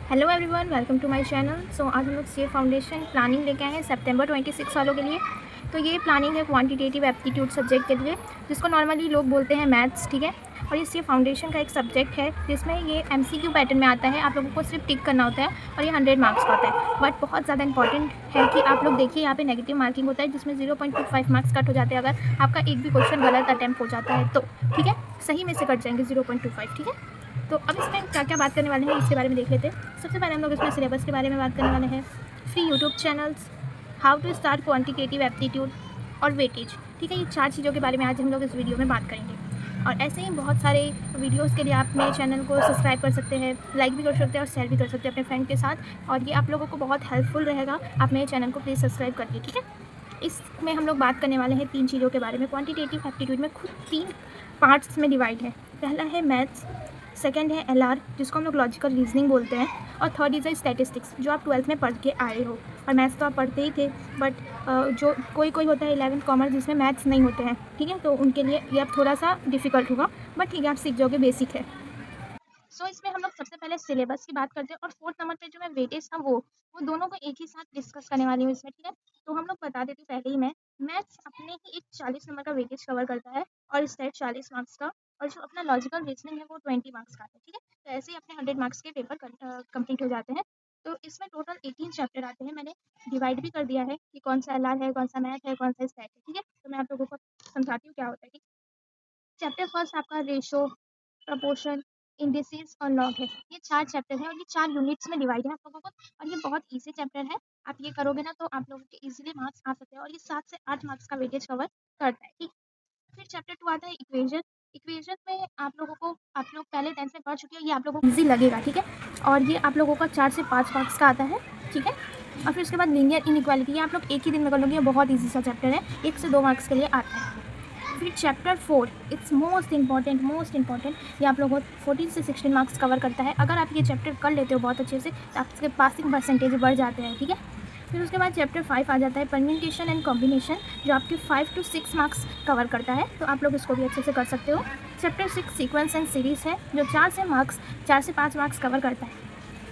Hello everyone, welcome to my channel. So आज हम लोग सी फाउंडेशन प्लानिंग लेके आए हैं सितंबर 26 वालों के लिए। तो ये प्लानिंग है क्वांटिटेटिव एप्टीट्यूड सब्जेक्ट के लिए, जिसको नॉर्मली लोग बोलते हैं मैथ्स, ठीक है। और ये सी फाउंडेशन का एक सब्जेक्ट है जिसमें ये एमसीक्यू पैटर्न में आता है। आप लोगों को सिर्फ टिक करना होता है और ये 100 मार्क्स का होता है। बट बहुत ज़्यादा इंपॉर्टेंट है कि आप लोग देखिए, यहाँ पे नेगेटिव मार्किंग होता है जिसमें 0.25 मार्क्स कट हो जाते हैं अगर आपका एक भी क्वेश्चन गलत अटैम्प्ट हो जाता है तो, ठीक है। सही में से कट जाएंगे 0.25, ठीक है। तो अब इसमें क्या क्या बात करने वाले हैं इसके बारे में देख लेते हैं। सबसे पहले हम लोग इसमें सिलेबस के बारे में बात करने वाले हैं, free YouTube channels, how to start quantitative aptitude और वेटेज, ठीक है। ये 4 चीज़ों के बारे में आज हम लोग इस वीडियो में बात करेंगे। और ऐसे ही बहुत सारे वीडियोस के लिए आप मेरे चैनल को सब्सक्राइब कर सकते हैं, लाइक भी कर सकते हैं और शेयर भी कर सकते हैं अपने फ्रेंड के साथ। और ये आप लोगों को बहुत हेल्पफुल रहेगा। आप मेरे चैनल को प्लीज़ सब्सक्राइब करिए, ठीक है। इसमें हम लोग बात करने वाले हैं 3 चीज़ों के बारे में। क्वांटिटेटिव एप्टीट्यूड में खुद 3 पार्ट्स में डिवाइड है। पहला है मैथ्स, सेकंड है एलआर जिसको हम लोग लॉजिकल रीजनिंग बोलते हैं, और थर्ड इज़ स्टैटिस्टिक्स जो आप 12th में पढ़ के आए हो। और मैथ्स तो आप पढ़ते ही थे, बट जो कोई होता है 11th कॉमर्स जिसमें मैथ्स नहीं होते हैं, ठीक है, तो उनके लिए ये अब थोड़ा सा डिफिकल्ट होगा, बट ठीक है, आप सीख जाओगे, बेसिक है। सो इसमें हम लोग सबसे पहले सिलेबस की बात करते हैं, और 4th नंबर पे जो मैं वेटेज था वो दोनों को एक ही साथ डिस्कस करने वाली हूँ इसमें, ठीक है। तो हम लोग बता देते पहले ही, मैं मैथ्स अपने ही एक 40 नंबर का वेटेज कवर करता है और स्टेट 40 मार्क्स का, और जो अपना लॉजिकल रीजनिंग है वो 20 मार्क्स का है, ठीक है। तो ऐसे ही अपने 100 मार्क्स के पेपर कंप्लीट हो जाते हैं। तो इसमें टोटल 18 चैप्टर आते हैं। मैंने डिवाइड भी कर दिया है कि कौन सा एलआर है, कौन सा मैथ है, कौन सा स्टैट है, ठीक है। तो मैं आप लोगों को समझाती हूँ क्या होता है, ठीक। चैप्टर फर्स्ट आपका रेशो, प्रपोर्शन, इंडिसेस और लॉग है। ये 4 चैप्टर है और ये 4 यूनिट्स में डिवाइड है आप लोगों को। और ये बहुत इजी चैप्टर है, आप ये करोगे ना तो आप लोगों के इजीली मार्क्स आ सकते हैं। और ये 7 से 8 मार्क्स का वेटेज कवर करता है, ठीक। फिर चैप्टर 2 आता है इक्वेशन। इक्वेशन में आप लोग पहले 10th में पढ़ चुके हो, ये आप लोगों को ईजी लगेगा, ठीक है। और ये आप लोगों का 4 से 5 मार्क्स का आता है, ठीक है। और फिर उसके बाद लीनियर इनइक्वालिटी, ये आप लोग एक ही दिन में कर लोगे, ये बहुत ईजी सा चैप्टर है, 1 से 2 मार्क्स के लिए आता है। फिर चैप्टर 4 इट्स मोस्ट इंपॉर्टेंट, ये आप लोगों को 14 से 16 मार्क्स कवर करता है। अगर आप ये चैप्टर कर लेते हो बहुत अच्छे से तो आपके पासिंग परसेंटेज बढ़ जाते हैं, ठीक है। फिर उसके बाद चैप्टर 5 आ जाता है परम्यूटेशन एंड कॉम्बिनेशन, जो आपके 5 to 6 मार्क्स कवर करता है, तो आप लोग इसको भी अच्छे से कर सकते हो। चैप्टर 6 सीक्वेंस एंड सीरीज़ है, जो 4 से 5 मार्क्स कवर करता है।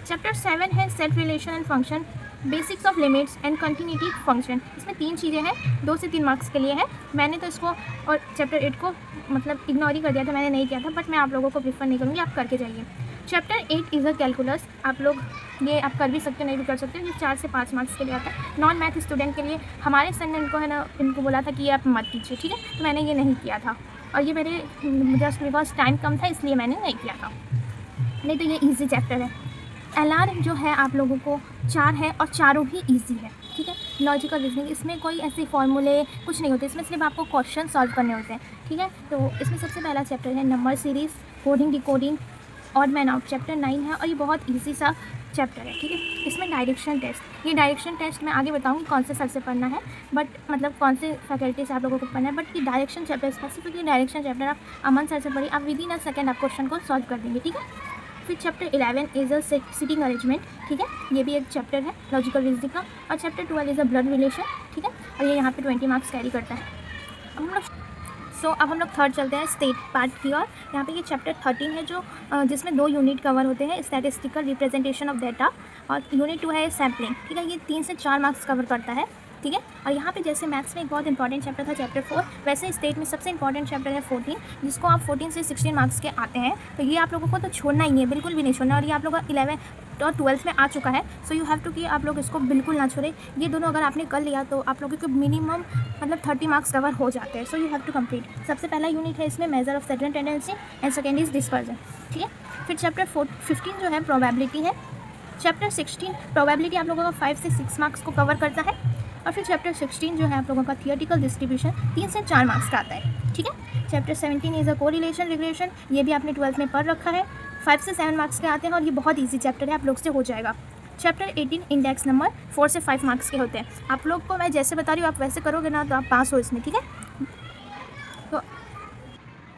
चैप्टर 7 है set relation and function, basics of limits and continuity function. इसमें 3 चीज़ें हैं, 2 से 3 मार्क्स के लिए है। मैंने तो इसको और चैप्टर 8 को मतलब इग्नोर ही कर दिया था, मैंने नहीं किया था, बट मैं आप लोगों को प्रीफर नहीं करूँगी, आप करके जाइए। चैप्टर 8 इज़ अ कैलकुलस, आप लोग ये आप कर भी सकते हो, नहीं भी कर सकते हो। ये 4 से 5 मार्क्स के लिए आता है। नॉन मैथ स्टूडेंट के लिए हमारे सर ने इनको है ना, इनको बोला था कि ये आप मत कीजिए, ठीक है। तो मैंने ये नहीं किया था, और ये मेरे जस्ट बिकॉज टाइम कम था इसलिए मैंने नहीं किया था, नहीं तो ये ईजी चैप्टर है। एलआर जो है आप लोगों को 4 है और चारों ही इजी है, ठीक है। लॉजिकल रीजनिंग, इसमें कोई ऐसे फॉर्मूले कुछ नहीं होते, इसमें सिर्फ आपको क्वेश्चन सॉल्व करने होते हैं, ठीक है। तो इसमें सबसे पहला चैप्टर है number series, coding decoding, odd man out, chapter 9 है और ये बहुत ईजी सा चैप्टर है, ठीक है। इसमें डायरेक्शन टेस्ट, ये डायरेक्शन टेस्ट मैं आगे बताऊँगी कौन से सर से पढ़ना है, बट मतलब कौन से फैकल्टी से आप लोगों को पढ़ना है। बट ये direction chapter, specifically direction chapter आप अमन सर से पढ़िए, आप विद इन अ सेकेंड आप क्वेश्चन को सॉल्व कर देंगे, ठीक है। फिर chapter 11 is a sitting arrangement, ठीक है, ये भी एक चैप्टर है लॉजिकल रीजनिंग का। और chapter 12 is a blood relation, ठीक है, और ये यहाँ पे 20 मार्क्स कैरी करता है। अब हम लोग थर्ड चलते हैं स्टेट पार्ट की ओर। यहाँ पे ये चैप्टर 13 है, जो जिसमें 2 यूनिट कवर होते हैं, स्टैटिस्टिकल रिप्रेजेंटेशन ऑफ डेटा, और यूनिट 2 है सैम्पलिंग, ठीक है। ये 3 से 4 मार्क्स कवर करता है, ठीक है। और यहाँ पे जैसे मैथ्स में एक बहुत इंपॉर्टेंट चैप्टर था चैप्टर 4, वैसे स्टेट में सबसे इंपॉर्टेंट चैप्टर है 14, जिसको आप 14 से 16 मार्क्स के आते हैं। तो ये आप लोगों को तो छोड़ना ही नहीं है, बिल्कुल भी नहीं छोड़ना। और ये आप लोगों का 11 और 12th में आ चुका है, सो यू हैव टू कि आप लोग इसको बिल्कुल ना छोड़े। ये दोनों अगर आपने कर लिया तो आप लोगों को मिनिमम मतलब 30 मार्क्स कवर हो जाते हैं, so you have to complete. सबसे पहला यूनिट है इसमें measure of central tendency and second is dispersion, ठीक है। फिर चैप्टर 15 जो है प्रोबेबिलिटी है। चैप्टर 16 प्रोबेबिलिटी आप लोगों का 5 से 6 मार्क्स को कवर करता है। और फिर चैप्टर 16 जो है आप लोगों का थियोरेटिकल डिस्ट्रीब्यूशन 3 से 4 मार्क्स का आता है, ठीक है। Chapter 17 is a correlation regression, ये भी आपने 12th में पढ़ रखा है, 5 से 7 मार्क्स के आते हैं और ये बहुत ईजी चैप्टर है, आप लोग से हो जाएगा। चैप्टर 18 इंडेक्स नंबर 4 से 5 मार्क्स के होते हैं। आप लोग को मैं जैसे बता रही हूँ आप वैसे करोगे ना तो आप पास हो इसमें, ठीक है।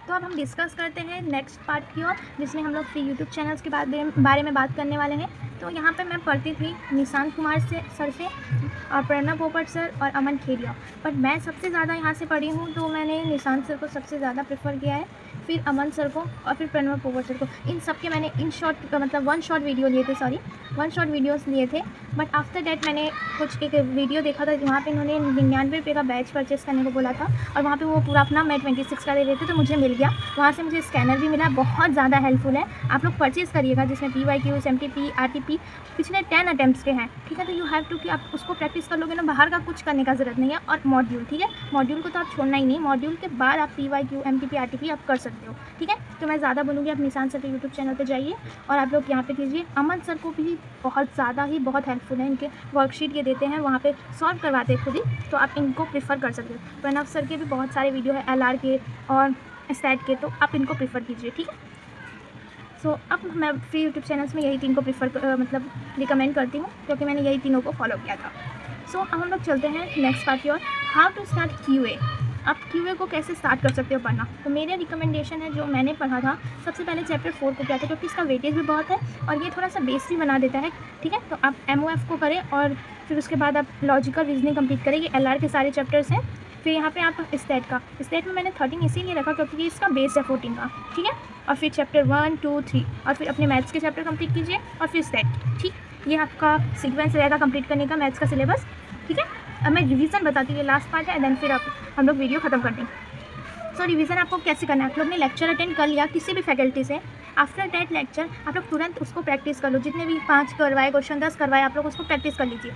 तो अब हम डिस्कस करते हैं नेक्स्ट पार्ट की ओर, जिसमें हम लोग फ्री यूट्यूब चैनल्स के बारे में बात करने वाले हैं। तो यहाँ पे मैं पढ़ती थी निशांत कुमार सर से और प्रणव पोपट सर और अमन खेरिया, पर मैं सबसे ज़्यादा यहाँ से पढ़ी हूँ तो मैंने निशांत सर को सबसे ज़्यादा प्रेफर किया है, फिर अमन सर को और फिर प्रणव पोवर सर को। इन सब के मैंने इन शॉर्ट मतलब वन शॉट वीडियो लिए थे, सॉरी वन शॉट वीडियोस लिए थे। बट आफ्टर डैट मैंने कुछ एक वीडियो देखा था वहाँ पे इन्होंने 99 रुपये का बैच परचेस करने को बोला था और वहाँ पे वो पूरा अपना मैं 26 का दे रहे थे, तो मुझे मिल गया। वहाँ से मुझे स्कैनर भी मिला, बहुत ज़्यादा हेल्पफुल है। आप लोग परचेज़ करिएगा जिसमें PYQ, SMTP, RTP पिछले 10 अटैम्प्ट्स के हैं, ठीक है। तो यू हैव टू कि आप उसको प्रैक्टिस कर लोगे ना, बाहर का कुछ करने का ज़रूरत नहीं है। और मॉड्यूल, ठीक है, मॉड्यूल को तो आप छोड़ना ही नहीं, मॉड्यूल के बाद आप PYQ, MTP, RTP आप कर सकते हो, ठीक है। तो मैं ज़्यादा बोलूँगी आप निशान सर के यूट्यूब चैनल पे जाइए और आप लोग यहाँ पे कीजिए। अमन सर को भी बहुत ज़्यादा ही बहुत हेल्पफुल है, इनके वर्कशीट ये देते हैं, वहाँ पे सॉल्व करवाते हैं खुद ही, तो आप इनको प्रेफर कर सकते हो। प्रणव सर के भी बहुत सारे वीडियो है LR के और स्टैट के, तो आप इनको प्रेफर कीजिए, ठीक है। सो अब मैं फ्री यूट्यूब चैनल्स में यही 3 को प्रेफर मतलब रिकमेंड करती हूँ, क्योंकि मैंने यही तीनों को फॉलो किया था। सो अब हम लोग चलते हैं नेक्स्ट पार्ट की ओर, हाउ टू स्टार्ट QA। आप QA को कैसे स्टार्ट कर सकते हो पढ़ना। तो मेरा रिकमेंडेशन है, जो मैंने पढ़ा था सबसे पहले चैप्टर 4 को किया था, क्योंकि इसका वेटेज भी बहुत है और ये थोड़ा सा बेस भी बना देता है, ठीक है। तो आप MOF को करें और फिर उसके बाद आप लॉजिकल रीजनिंग कंप्लीट करेंगे। LR के सारे चैप्टर्स हैं। फिर यहाँ पे आप स्टेट में मैंने 13 इसीलिए रखा क्योंकि ये इसका बेस है 14 का, ठीक है। और फिर चैप्टर 1, 2, 3 और फिर अपने मैथ्स के चैप्टर कंप्लीट कीजिए और फिर स्टेट, ठीक। ये आपका सीक्वेंस रहेगा कंप्लीट करने का मैथ्स का सिलेबस, ठीक है। अब मैं रिवीजन बताती हूँ, लास्ट पार्ट है, देन फिर हम लोग वीडियो ख़त्म कर देंगे। सो रिवीजन आपको कैसे करना है, आप लोग ने लेक्चर अटेंड कर लिया किसी भी फैकल्टी से, आफ्टर दैट लेक्चर आप लोग तुरंत उसको प्रैक्टिस कर लो। जितने भी 5 करवाए क्वेश्चन 10 करवाए, आप लोग उसको प्रैक्टिस कर लीजिए।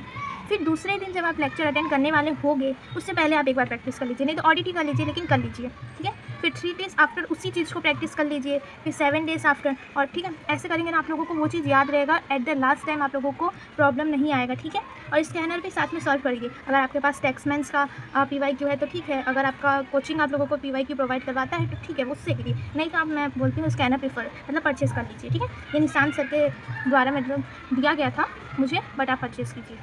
फिर दूसरे दिन जब आप लेक्चर अटेंड करने वाले होंगे, उससे पहले आप एक बार प्रैक्टिस कर लीजिए, नहीं तो ऑडिट कर लीजिए, लेकिन कर लीजिए, ठीक है। फिर 3 डेज़ आफ्टर उसी चीज़ को प्रैक्टिस कर लीजिए, फिर 7 डेज़ आफ्टर, और ठीक है, ऐसे करेंगे ना आप लोगों को वो चीज़ याद रहेगा। एट द लास्ट टाइम आप लोगों को प्रॉब्लम नहीं आएगा, ठीक है। और स्कैनर भी साथ में सॉल्व करिए। अगर आपके पास टेक्समेंस का PYQ है तो ठीक है, अगर आपका कोचिंग आप लोगों को PYQ प्रोवाइड करवाता है तो ठीक है, उससे करिए, नहीं तो आप मैं बोलती हूँ स्कैनर प्रीफर मतलब परचेज़ कर लीजिए, ठीक है। ये निशान सर के द्वारा मतलब दिया गया था मुझे, बट आप परचेज़ कीजिए।